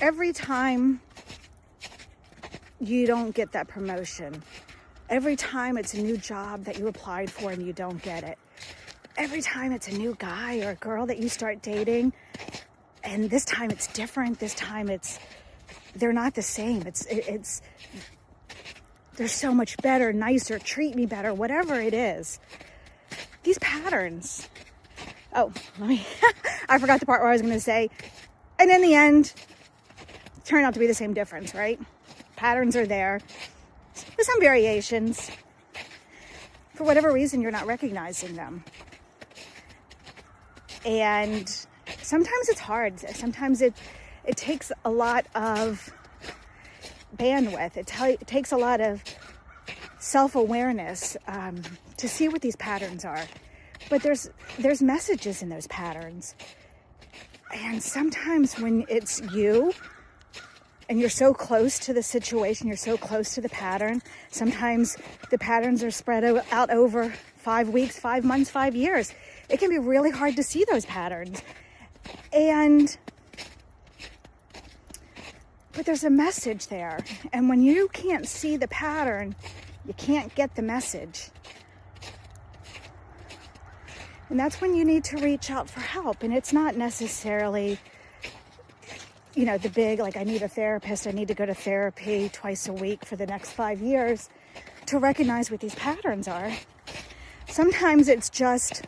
every time you don't get that promotion, every time it's a new job that you applied for and you don't get it, every time it's a new guy or a girl that you start dating, and this time it's different, this time they're not the same, it's they're so much better, nicer, treat me better, whatever it is. These patterns. Oh, I forgot the part where I was going to say, and in the end, it turned out to be the same difference, right? Patterns are there with some variations. For whatever reason, you're not recognizing them. And sometimes it's hard. Sometimes it takes a lot of bandwidth. It takes a lot of self-awareness to see what these patterns are. But there's messages in those patterns. And sometimes when it's you and you're so close to the situation, you're so close to the pattern, sometimes the patterns are spread out over 5 weeks, 5 months, 5 years. It can be really hard to see those patterns. But there's a message there. And when you can't see the pattern, you can't get the message. And that's when you need to reach out for help. And it's not necessarily, the big, like, I need a therapist, I need to go to therapy twice a week for the next 5 years to recognize what these patterns are. Sometimes it's just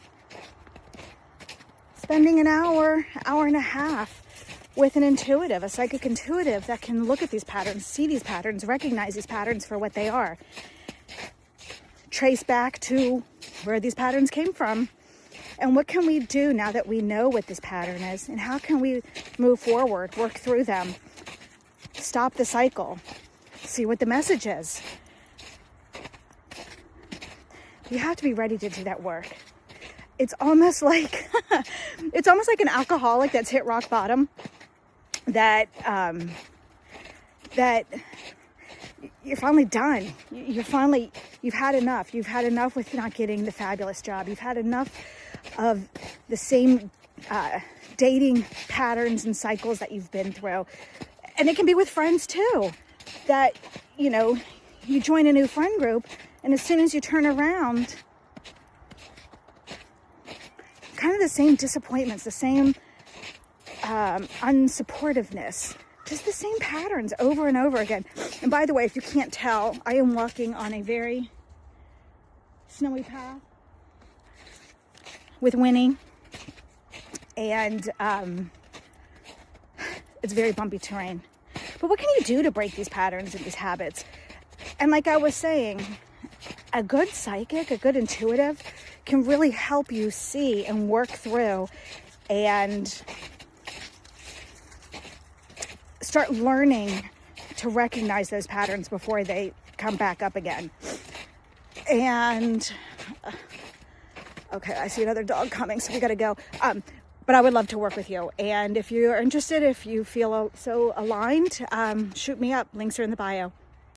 spending an hour and a half with an intuitive, a psychic intuitive that can look at these patterns, see these patterns, recognize these patterns for what they are. Trace back to where these patterns came from. And what can we do now that we know what this pattern is? And how can we move forward, work through them, stop the cycle, see what the message is? You have to be ready to do that work. It's almost like an alcoholic that's hit rock bottom, that you're finally done. You've had enough. You've had enough with not getting the fabulous job. You've had enough of the same dating patterns and cycles that you've been through. And it can be with friends too, that, you join a new friend group, and as soon as you turn around, kind of the same disappointments, the same unsupportiveness, just the same patterns over and over again. And by the way, if you can't tell, I am walking on a very snowy path with Winnie, and it's very bumpy terrain. But what can you do to break these patterns and these habits? And like I was saying, a good psychic, a good intuitive can really help you see and work through and start learning to recognize those patterns before they come back up again. And okay, I see another dog coming, so we gotta go. But I would love to work with you. And if you're interested, if you feel so aligned, shoot me up. Links are in the bio.